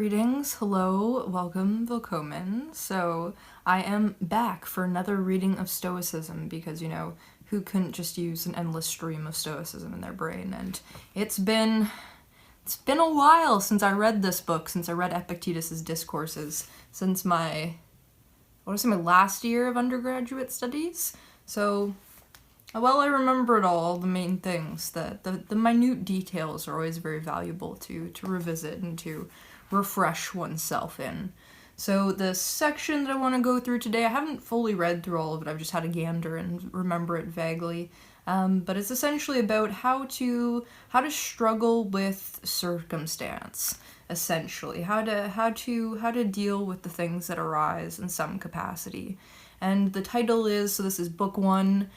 Greetings, hello, welcome, willkommen. So, I am back for another reading of Stoicism because, who couldn't just use an endless stream of Stoicism in their brain? And it's been a while since I read this book, since I read Epictetus' Discourses, since my last year of undergraduate studies. So, while I remember it all, the main things, the minute details are always very valuable to revisit and to refresh oneself in. So the section that I want to go through today, I haven't fully read through all of it, I've just had a gander and remember it vaguely, but it's essentially about how to struggle with circumstance, essentially, how to deal with the things that arise in some capacity. And the title is, so this is book 1,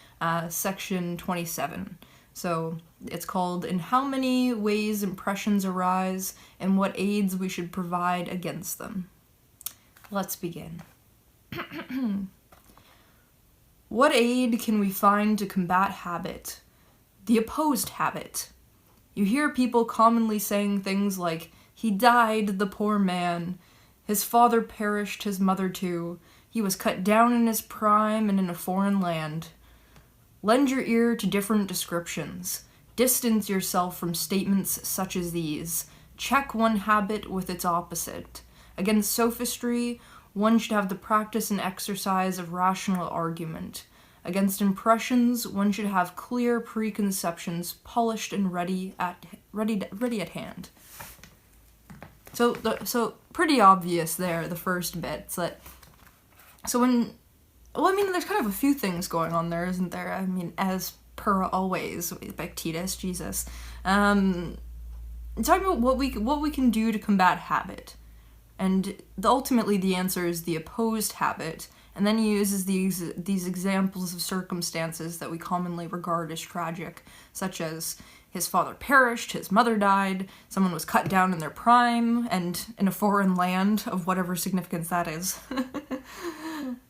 section 27. So it's called In How Many Ways Impressions Arise and What Aids We Should Provide Against Them. Let's begin. What aid can we find to combat habit? The opposed habit. You hear people commonly saying things like, "He died, the poor man. His father perished, his mother too. He was cut down in his prime and in a foreign land." Lend your ear to different descriptions. Distance yourself from statements such as these. Check one habit with its opposite. Against sophistry, one should have the practice and exercise of rational argument. Against impressions, one should have clear preconceptions, polished and ready at hand. So pretty obvious there, the first bit. It's that, there's kind of a few things going on there, isn't there? I mean, as per always, Epictetus, Jesus. Talking about what we can do to combat habit. And ultimately the answer is the opposed habit, and then he uses these examples of circumstances that we commonly regard as tragic, such as his father perished, his mother died, someone was cut down in their prime, and in a foreign land of whatever significance that is.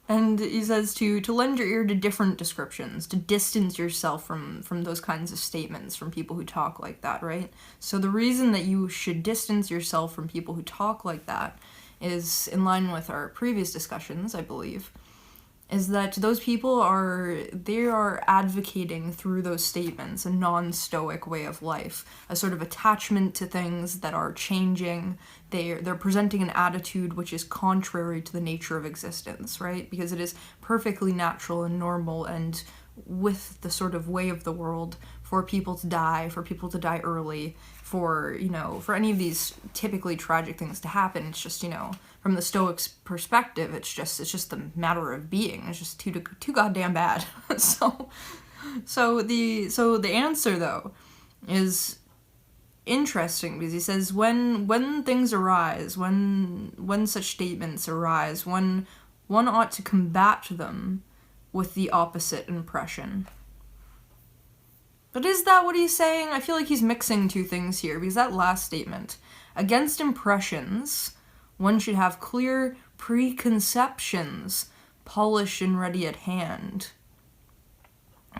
And he says to lend your ear to different descriptions, to distance yourself from those kinds of statements, from people who talk like that, right? So the reason that you should distance yourself from people who talk like that is in line with our previous discussions, I believe, is that those people are advocating through those statements a non-stoic way of life, a sort of attachment to things that are changing. They're presenting an attitude which is contrary to the nature of existence, right? Because it is perfectly natural and normal and with the sort of way of the world for people to die early, for any of these typically tragic things to happen. It's just, from the Stoics' perspective, it's just a matter of being. It's just too goddamn bad. So the answer though is interesting, because he says when things arise, when such statements arise, one ought to combat them with the opposite impression. But is that what he's saying? I feel like he's mixing two things here, because that last statement, against impressions, one should have clear preconceptions, polished and ready at hand.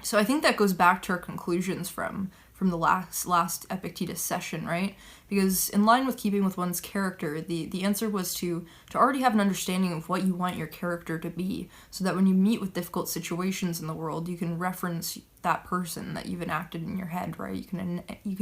So I think that goes back to our conclusions from the last Epictetus session, right? Because in line with keeping with one's character, the answer was to already have an understanding of what you want your character to be, so that when you meet with difficult situations in the world, you can reference that person that you've enacted in your head, right? You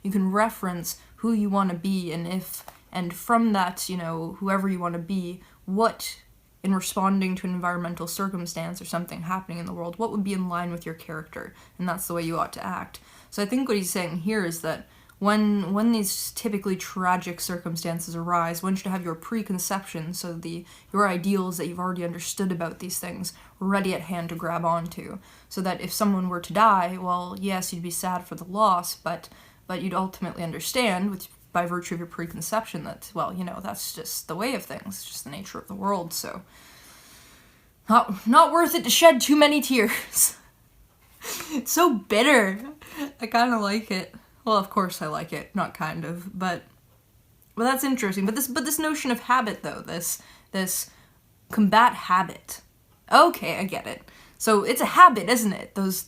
can reference who you want to be, and from that, whoever you want to be, what, in responding to an environmental circumstance or something happening in the world, what would be in line with your character, and that's the way you ought to act. So I think what he's saying here is that when these typically tragic circumstances arise, one should have your preconceptions, so your ideals that you've already understood about these things, ready at hand to grab onto, so that if someone were to die, well, yes, you'd be sad for the loss, but you'd ultimately understand, by virtue of your preconception, that, well, that's just the way of things, it's just the nature of the world, so not worth it to shed too many tears. It's so bitter. I kind of like it. Well, of course I like it, not kind of, but that's interesting. But this notion of habit, though, this combat habit. Okay, I get it. So it's a habit, isn't it? Those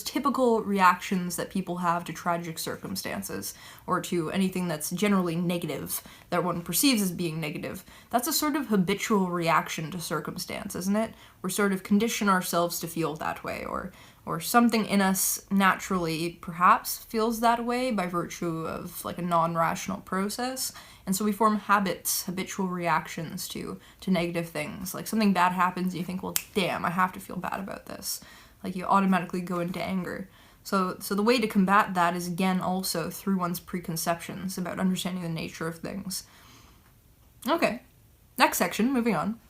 typical reactions that people have to tragic circumstances, or to anything that's generally negative, that one perceives as being negative. That's a sort of habitual reaction to circumstance, isn't it? We're sort of condition ourselves to feel that way, or something in us naturally perhaps feels that way by virtue of like a non-rational process. And so we form habits, habitual reactions to negative things. Like something bad happens and you think, well, damn, I have to feel bad about this. Like you automatically go into anger. So the way to combat that is again also through one's preconceptions about understanding the nature of things. Okay, next section, moving on.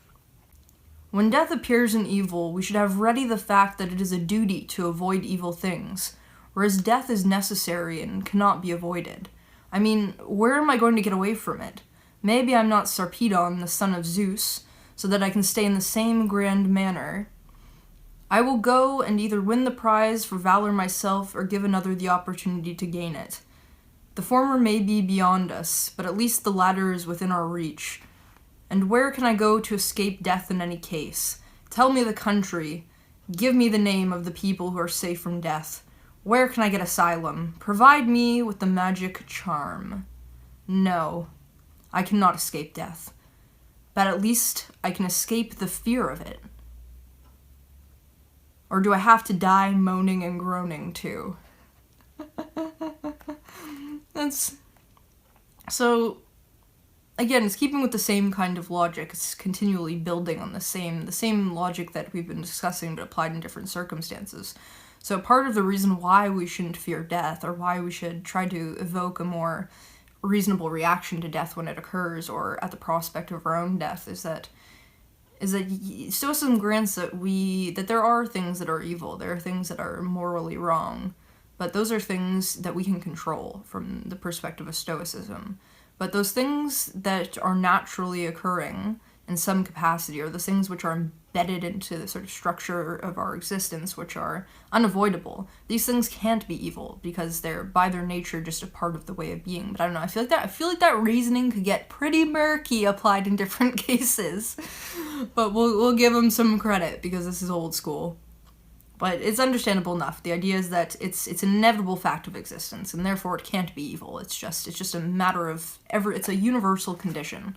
When death appears in evil, we should have ready the fact that it is a duty to avoid evil things, whereas death is necessary and cannot be avoided. I mean, where am I going to get away from it? Maybe I'm not Sarpedon, the son of Zeus, so that I can stay in the same grand manner. I will go and either win the prize for valor myself or give another the opportunity to gain it. The former may be beyond us, but at least the latter is within our reach. And where can I go to escape death in any case? Tell me the country. Give me the name of the people who are safe from death. Where can I get asylum? Provide me with the magic charm. No, I cannot escape death. But at least I can escape the fear of it. Or do I have to die moaning and groaning too? So, again, it's keeping with the same kind of logic. It's continually building on the same logic that we've been discussing, but applied in different circumstances. So part of the reason why we shouldn't fear death, or why we should try to evoke a more reasonable reaction to death when it occurs, or at the prospect of our own death, is that Stoicism grants that there are things that are evil, there are things that are morally wrong, but those are things that we can control from the perspective of Stoicism. But those things that are naturally occurring in some capacity, or the things which are embedded into the sort of structure of our existence, which are unavoidable, these things can't be evil because they're by their nature just a part of the way of being. But I don't know, I feel like that reasoning could get pretty murky applied in different cases. But we'll give them some credit because this is old school. But it's understandable enough. The idea is that it's an inevitable fact of existence, and therefore it can't be evil. It's just a matter of it's a universal condition.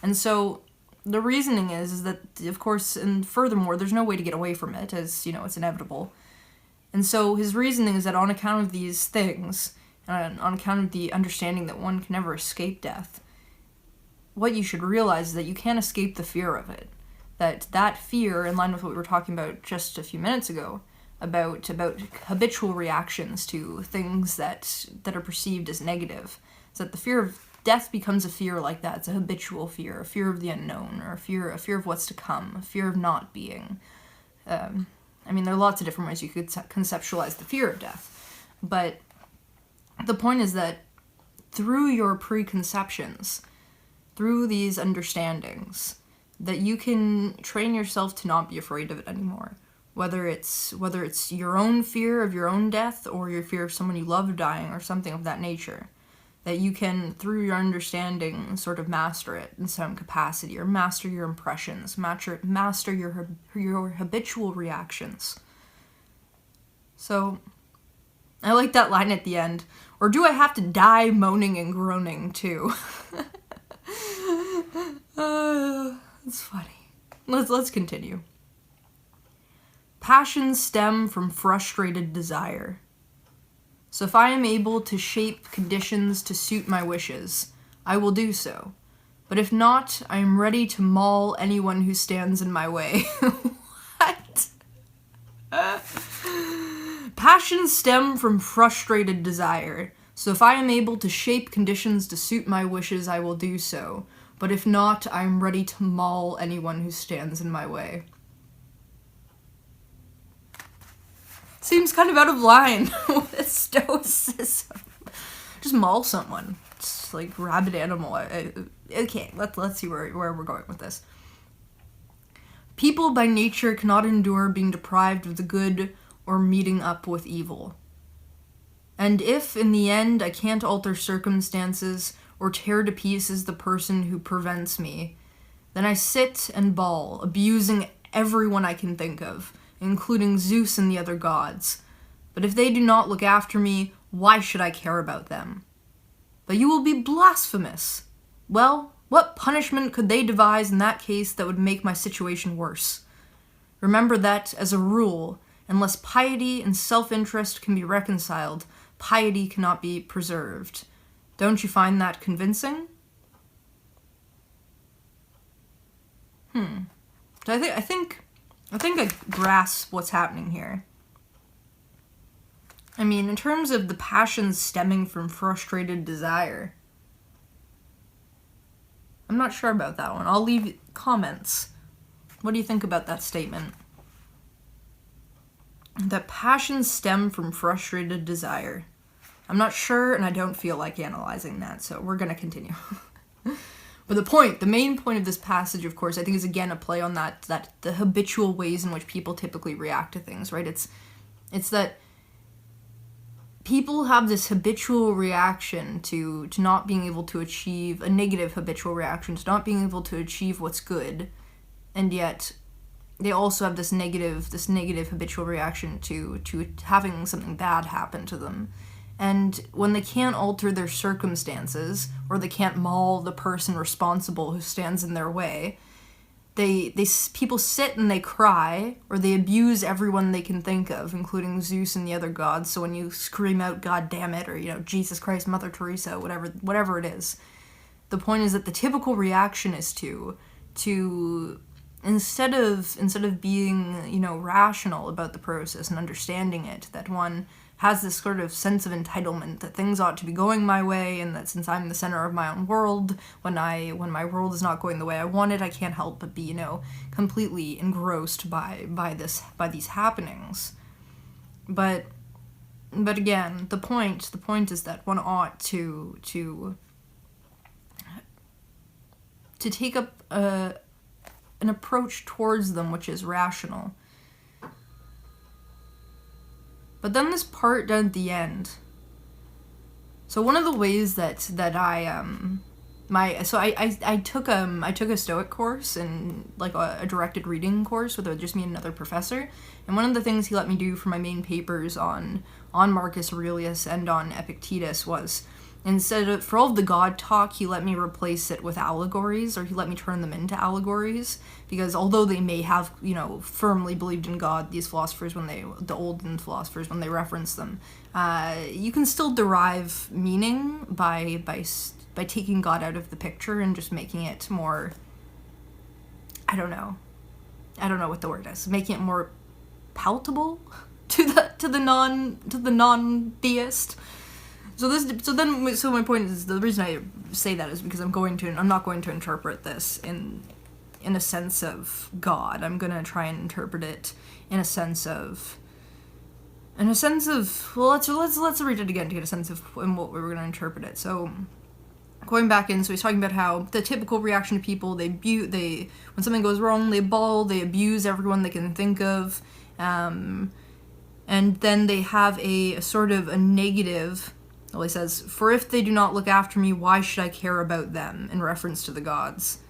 And so the reasoning is that, of course, and furthermore, there's no way to get away from it, as, you know, it's inevitable. And so his reasoning is that on account of these things, and on account of the understanding that one can never escape death, what you should realize is that you can't escape the fear of it. That fear, in line with what we were talking about just a few minutes ago, about habitual reactions to things that are perceived as negative, is that the fear of death becomes a fear like that. It's a habitual fear, a fear of the unknown, or a fear of what's to come, a fear of not being. I mean, there are lots of different ways you could conceptualize the fear of death, but the point is that through your preconceptions, through these understandings, that you can train yourself to not be afraid of it anymore. Whether it's your own fear of your own death, or your fear of someone you love dying, or something of that nature. That you can, through your understanding, sort of master it in some capacity, or master your impressions, master your habitual reactions. So, I like that line at the end. Or do I have to die moaning and groaning too? It's funny. Let's continue. Passions stem from frustrated desire. So if I am able to shape conditions to suit my wishes, I will do so. But if not, I am ready to maul anyone who stands in my way. What? Passions stem from frustrated desire. So if I am able to shape conditions to suit my wishes, I will do so. But if not, I am ready to maul anyone who stands in my way. Seems kind of out of line with Stoicism. Just maul someone. It's like rabid animal. Okay, let's see where we're going with this. People by nature cannot endure being deprived of the good or meeting up with evil. And if, in the end, I can't alter circumstances or tear to pieces the person who prevents me, then I sit and bawl, abusing everyone I can think of, including Zeus and the other gods. But if they do not look after me, why should I care about them? But you will be blasphemous. Well, what punishment could they devise in that case that would make my situation worse? Remember that, as a rule, unless piety and self-interest can be reconciled, piety cannot be preserved. Don't you find that convincing? So I think I grasp what's happening here. I mean, in terms of the passions stemming from frustrated desire, I'm not sure about that one. I'll leave comments. What do you think about that statement? That passions stem from frustrated desire. I'm not sure, and I don't feel like analyzing that, so we're gonna continue. But the main point of this passage, of course, I think is again a play on that the habitual ways in which people typically react to things, right? It's that people have this habitual reaction to not being able to achieve, a negative habitual reaction to not being able to achieve what's good, and yet they also have this negative habitual reaction to having something bad happen to them. And when they can't alter their circumstances, or they can't maul the person responsible who stands in their way, people sit and they cry, or they abuse everyone they can think of, including Zeus and the other gods. So when you scream out, "God damn it," or, Jesus Christ, Mother Teresa, whatever it is, the point is that the typical reaction is to instead of being, rational about the process and understanding it, that one has this sort of sense of entitlement that things ought to be going my way, and that since I'm the center of my own world, when my world is not going the way I want it, I can't help but be, completely engrossed by these happenings. But again, the point is that one ought to take up an approach towards them which is rational. But then this part down at the end. So one of the ways that I took a Stoic course, and like a directed reading course with just me and another professor, and one of the things he let me do for my main papers on Marcus Aurelius and on Epictetus was, for all of the God talk, he let me replace it with allegories, or he let me turn them into allegories, because although they may have, firmly believed in God, these philosophers, the olden philosophers, when they reference them, you can still derive meaning by taking God out of the picture and just making it more, I don't know what the word is, making it more palatable to the non-theist. So my point is, the reason I say that is because I'm not going to interpret this in a sense of God. I'm going to try and interpret it in a sense of, well, let's read it again to get a sense of in what we were going to interpret it. So going back in, so he's talking about how the typical reaction to people, when something goes wrong, they bawl, they abuse everyone they can think of, and then they have a sort of a negative. Well, he says, "For if they do not look after me, why should I care about them?" in reference to the gods.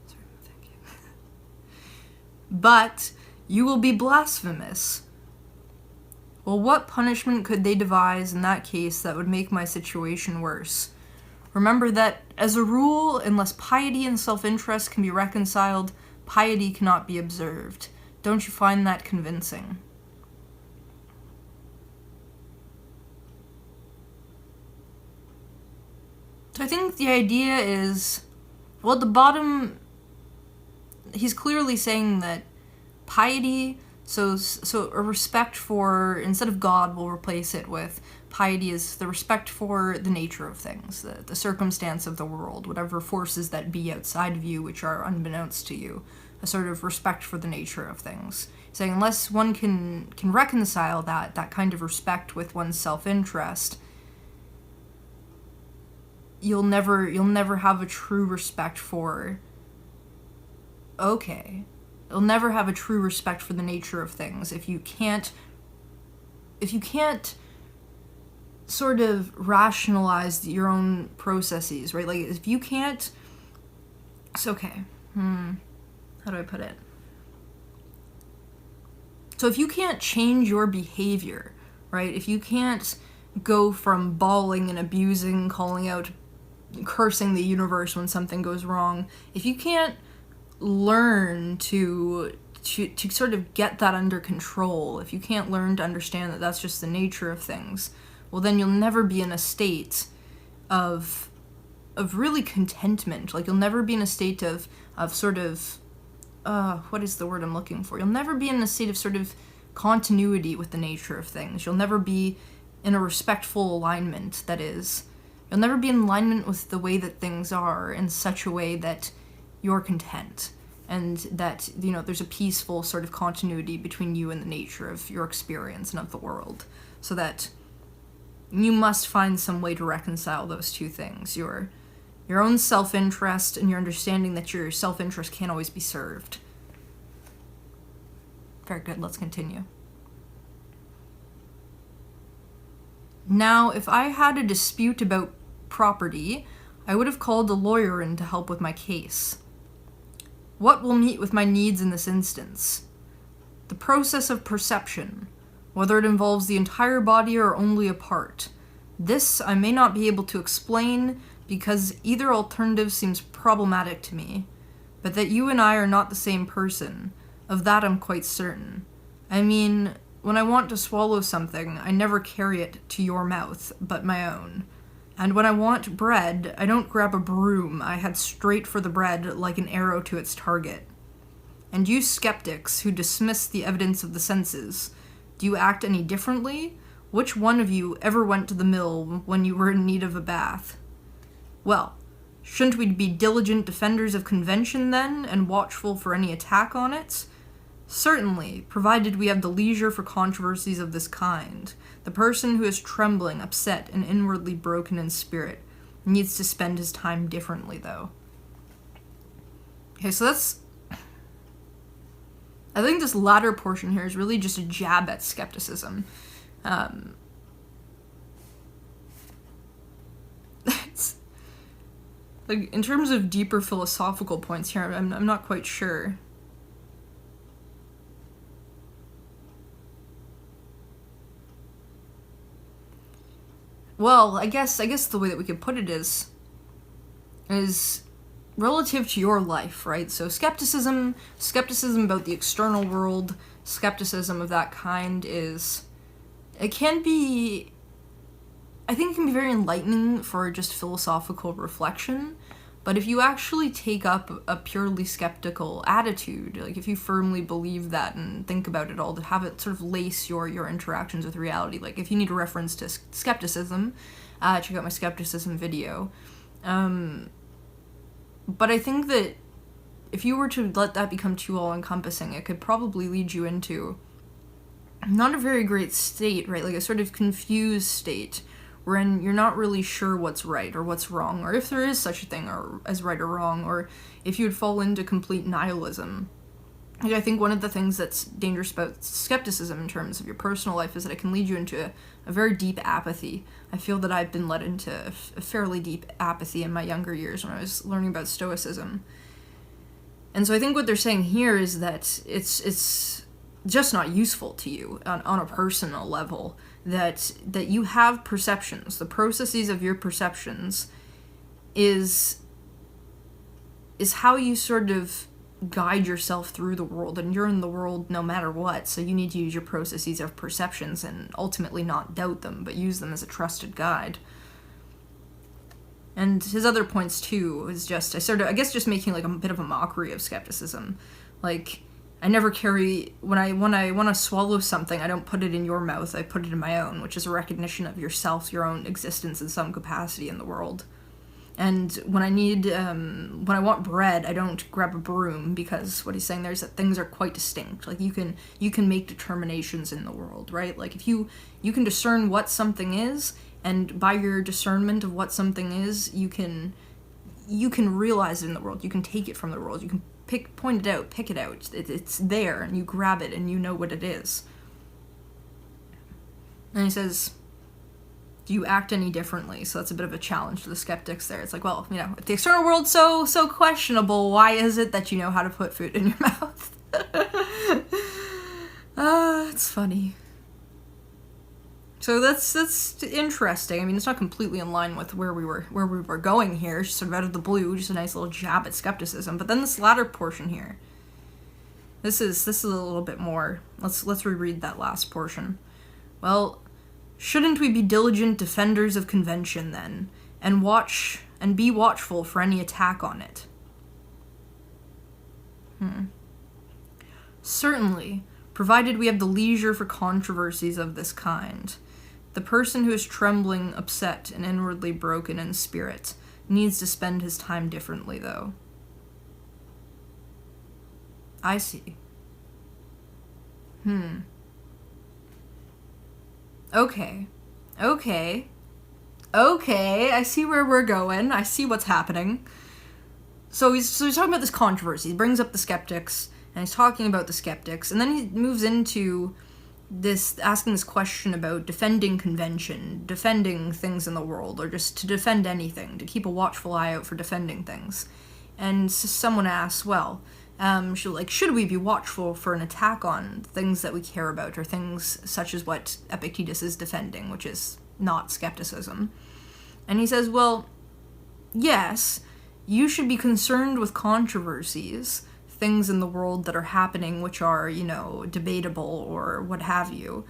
Sorry, thank you. "But you will be blasphemous. Well, what punishment could they devise in that case that would make my situation worse? Remember that, as a rule, unless piety and self-interest can be reconciled, piety cannot be observed. Don't you find that convincing?" So I think the idea is, well, at the bottom, he's clearly saying that piety, so a respect for, instead of God, we'll replace it with piety is the respect for the nature of things, the circumstance of the world, whatever forces that be outside of you which are unbeknownst to you, a sort of respect for the nature of things. Saying unless one can reconcile that kind of respect with one's self-interest, you'll never have a true respect for, you'll never have a true respect for the nature of things if you can't sort of rationalize your own processes, right? Like, if you can't It's okay. How do I put it? So if you can't change your behavior, right? If you can't go from bawling and abusing, calling out, cursing the universe when something goes wrong, if you can't learn to sort of get that under control, if you can't learn to understand that that's just the nature of things, well, then you'll never be in a state of really contentment. Like, you'll never be in a state of sort of, what is the word I'm looking for? You'll never be in a state of sort of continuity with the nature of things. You'll never be in a respectful alignment, that is. You'll never be in alignment with the way that things are in such a way that you're content, and that, you know, there's a peaceful sort of continuity between you and the nature of your experience and of the world, so that you must find some way to reconcile those two things, your own self-interest and your understanding that your self-interest can't always be served. Very good, let's continue. Now, if I had a dispute about property, I would have called a lawyer in to help with my case. What will meet with my needs in this instance? The process of perception, whether it involves the entire body or only a part. This I may not be able to explain, because either alternative seems problematic to me, but that you and I are not the same person, of that I'm quite certain. I mean, when I want to swallow something, I never carry it to your mouth, but my own. And when I want bread, I don't grab a broom, I head straight for the bread like an arrow to its target. And you skeptics who dismiss the evidence of the senses, do you act any differently? Which one of you ever went to the mill when you were in need of a bath? Well, shouldn't we be diligent defenders of convention then, and watchful for any attack on it? Certainly, provided we have the leisure for controversies of this kind. The person who is trembling, upset, and inwardly broken in spirit needs to spend his time differently, though. Okay, so that's... I think this latter portion here is really just a jab at skepticism. It's, like, in terms of deeper philosophical points here, I'm not quite sure. Well, I guess the way that we could put it is relative to your life, right? So skepticism about the external world, skepticism of that kind I think it can be very enlightening for just philosophical reflection, but if you actually take up a purely skeptical attitude, like if you firmly believe that and think about it all, to have it sort of lace your interactions with reality, like if you need a reference to skepticism, check out my skepticism video. But I think that if you were to let that become too all-encompassing, it could probably lead you into not a very great state, right? Like a sort of confused state, wherein you're not really sure what's right or what's wrong, or if there is such a thing or as right or wrong, or if you would fall into complete nihilism. Like, I think one of the things that's dangerous about skepticism in terms of your personal life is that it can lead you into a very deep apathy. I feel that I've been led into a fairly deep apathy in my younger years when I was learning about Stoicism. And so I think what they're saying here is that it's just not useful to you on a personal level, that you have perceptions. The processes of your perceptions is how you sort of guide yourself through the world, and you're in the world no matter what, so you need to use your processes of perceptions and ultimately not doubt them, but use them as a trusted guide. And his other points too is just, I guess just making like a bit of a mockery of skepticism. Like, I never carry, when I want to swallow something, I don't put it in your mouth, I put it in my own, which is a recognition of yourself, your own existence in some capacity in the world. And when I want bread, I don't grab a broom, because what he's saying there is that things are quite distinct. Like, you can make determinations in the world, right? Like, if you can discern what something is, and by your discernment of what something is, you can realize it in the world, you can take it from the world, you can point it out, pick it out, it's there, and you grab it, and you know what it is. And he says, do you act any differently? So that's a bit of a challenge to the skeptics there. It's like, well, if the external world's so questionable, why is it that you know how to put food in your mouth? It's funny. So that's interesting. I mean, it's not completely in line with where we were going here, just sort of out of the blue, just a nice little jab at skepticism. But then this latter portion here, this is a little bit more. Let's reread that last portion. Well, shouldn't we be diligent defenders of convention then, and be watchful for any attack on it? Certainly, provided we have the leisure for controversies of this kind. The person who is trembling, upset, and inwardly broken in spirit needs to spend his time differently, though. I see. Okay, I see where we're going. I see what's happening. So he's talking about this controversy. He brings up the skeptics, and he's talking about the skeptics, and then he moves into asking this question about defending convention, defending things in the world, or just to defend anything, to keep a watchful eye out for defending things. And someone asks, well, should we be watchful for an attack on things that we care about, or things such as what Epictetus is defending, which is not skepticism? And he says, well, yes, you should be concerned with controversies, things in the world that are happening which are, debatable or what have you.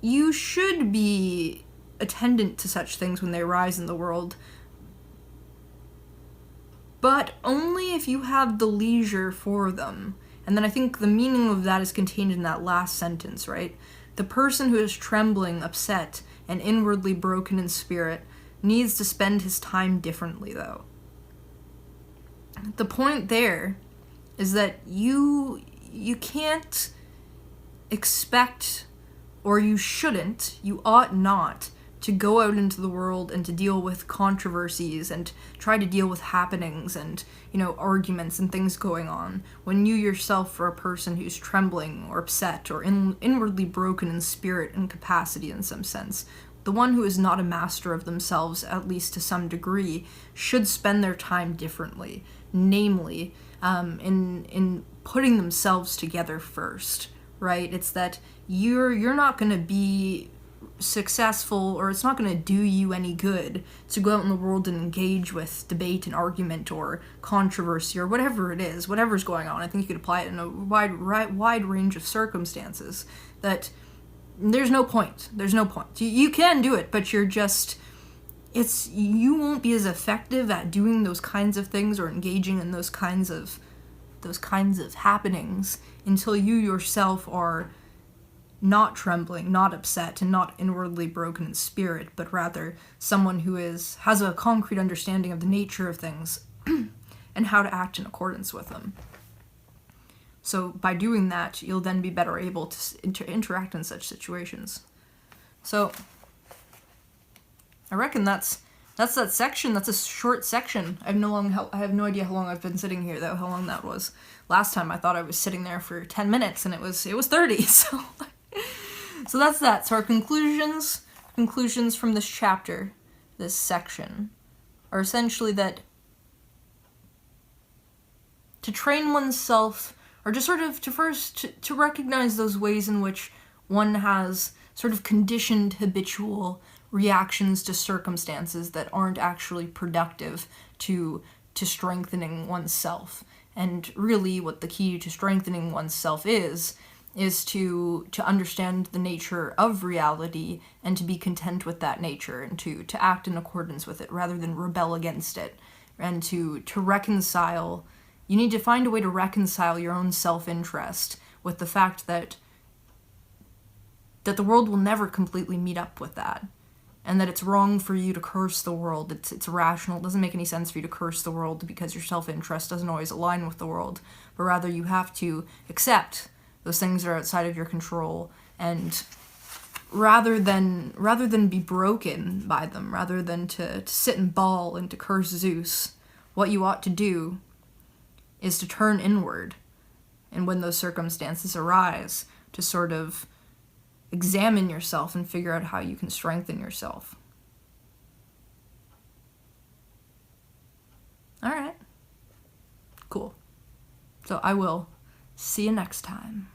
You should be attendant to such things when they arise in the world, but only if you have the leisure for them. And then I think the meaning of that is contained in that last sentence, right? The person who is trembling, upset, and inwardly broken in spirit needs to spend his time differently, though. The point there is that you can't expect, or you ought not, to go out into the world and to deal with controversies and try to deal with happenings and, arguments and things going on when you yourself are a person who's trembling or upset or inwardly broken in spirit and capacity in some sense. The one who is not a master of themselves, at least to some degree, should spend their time differently, namely, in putting themselves together first, right? It's that you're not going to be successful, or it's not going to do you any good to go out in the world and engage with debate and argument or controversy or whatever it is, whatever's going on. I think you could apply it in a wide range of circumstances. That there's no point. You can do it, but you won't be as effective at doing those kinds of things or engaging in those kinds of happenings until you yourself are not trembling, not upset, and not inwardly broken in spirit, but rather someone who has a concrete understanding of the nature of things and how to act in accordance with them. So by doing that, you'll then be better able to interact in such situations. So I reckon that's that section. That's a short section. I have no idea how long I've been sitting here, though, how long that was. Last time I thought I was sitting there for 10 minutes, and it was 30, So that's that. So our conclusions from this chapter, this section, are essentially that to train oneself, or just sort of to recognize those ways in which one has sort of conditioned habitual reactions to circumstances that aren't actually productive to strengthening oneself. And really what the key to strengthening oneself is to understand the nature of reality and to be content with that nature and to act in accordance with it rather than rebel against it. And to reconcile, you need to find a way to reconcile your own self-interest with the fact that the world will never completely meet up with that. And that it's wrong for you to curse the world. It's irrational. It doesn't make any sense for you to curse the world because your self-interest doesn't always align with the world. But rather you have to accept those things that are outside of your control, and rather than be broken by them, rather than to sit and bawl and to curse Zeus, what you ought to do is to turn inward, and when those circumstances arise, to sort of examine yourself and figure out how you can strengthen yourself. All right. Cool. So I will see you next time.